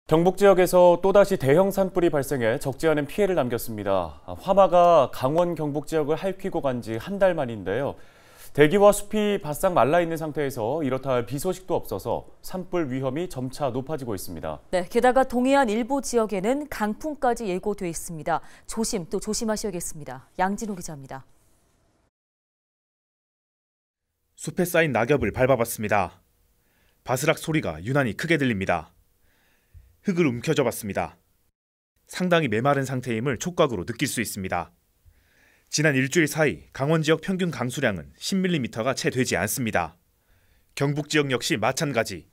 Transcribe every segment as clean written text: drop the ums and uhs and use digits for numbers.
경북 지역에서 또다시 대형 산불이 발생해 적지 않은 피해를 남겼습니다. 화마가 강원 경북 지역을 핥히고 간 지 한 달 만인데요. 대기와 숲이 바싹 말라 있는 상태에서 이렇다 할 비 소식도 없어서 산불 위험이 점차 높아지고 있습니다. 네, 게다가 동해안 일부 지역에는 강풍까지 예고돼 있습니다. 조심하셔야겠습니다. 양진호 기자입니다. 숲에 쌓인 낙엽을 밟아봤습니다. 바스락 소리가 유난히 크게 들립니다. 흙을 움켜쥐어 봤습니다. 상당히 메마른 상태임을 촉각으로 느낄 수 있습니다. 지난 일주일 사이 강원 지역 평균 강수량은 10mm가 채 되지 않습니다. 경북 지역 역시 마찬가지.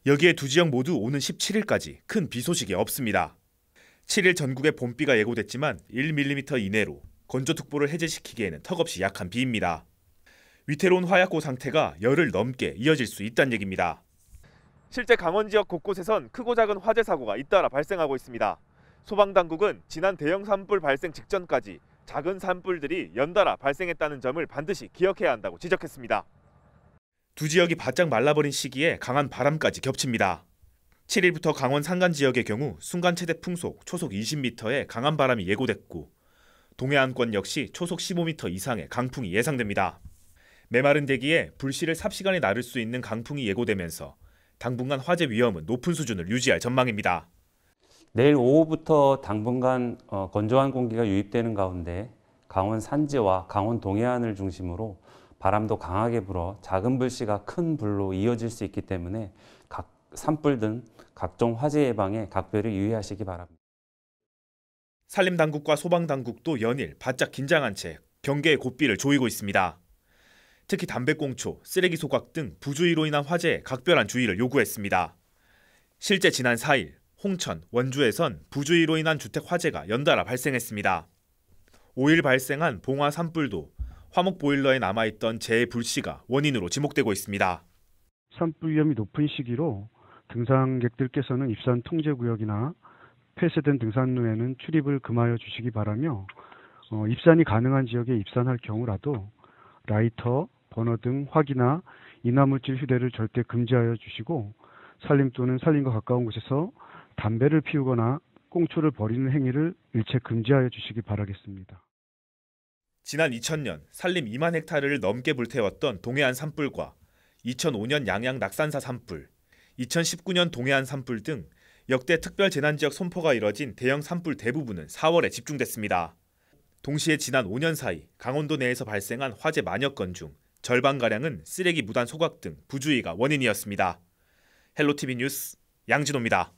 여기에 두 지역 모두 오는 17일까지 큰 비 소식이 없습니다. 7일 전국에 봄비가 예고됐지만 1mm 이내로 건조특보를 해제시키기에는 턱없이 약한 비입니다. 위태로운 화약고 상태가 열흘 넘게 이어질 수 있다는 얘기입니다. 실제 강원 지역 곳곳에선 크고 작은 화재 사고가 잇따라 발생하고 있습니다. 소방당국은 지난 대형 산불 발생 직전까지 작은 산불들이 연달아 발생했다는 점을 반드시 기억해야 한다고 지적했습니다. 두 지역이 바짝 말라버린 시기에 강한 바람까지 겹칩니다. 7일부터 강원 산간 지역의 경우 순간 최대 풍속 초속 20m의 강한 바람이 예고됐고 동해안권 역시 초속 15m 이상의 강풍이 예상됩니다. 메마른 대기에 불씨를 삽시간에 나를 수 있는 강풍이 예고되면서 당분간 화재 위험은 높은 수준을 유지할 전망입니다. 내일 오후부터 당분간 건조한 공기가 유입되는 가운데 강원 산지와 강원 동해안을 중심으로 바람도 강하게 불어 작은 불씨가 큰 불로 이어질 수 있기 때문에 각 산불 등 각종 화재 예방에 각별히 유의하시기 바랍니다. 산림당국과 소방당국도 연일 바짝 긴장한 채 경계의 고삐를 조이고 있습니다. 특히 담배꽁초, 쓰레기 소각 등 부주의로 인한 화재에 각별한 주의를 요구했습니다. 실제 지난 4일 홍천, 원주에선 부주의로 인한 주택 화재가 연달아 발생했습니다. 5일 발생한 봉화 산불도 화목 보일러에 남아있던 재해 불씨가 원인으로 지목되고 있습니다. 산불 위험이 높은 시기로 등산객들께서는 입산 통제구역이나 폐쇄된 등산로에는 출입을 금하여 주시기 바라며 입산이 가능한 지역에 입산할 경우라도 라이터, 버너 등 화기나 인화물질 휴대를 절대 금지하여 주시고 산림 또는 산림과 가까운 곳에서 담배를 피우거나 꽁초를 버리는 행위를 일체 금지하여 주시기 바라겠습니다. 지난 2000년 산림 2만 헥타르를 넘게 불태웠던 동해안 산불과 2005년 양양 낙산사 산불, 2019년 동해안 산불 등 역대 특별재난지역 선포가 이뤄진 대형 산불 대부분은 4월에 집중됐습니다. 동시에 지난 5년 사이 강원도 내에서 발생한 화재 만여 건 중 절반가량은 쓰레기 무단 소각 등 부주의가 원인이었습니다. 헬로티비 뉴스 양진호입니다.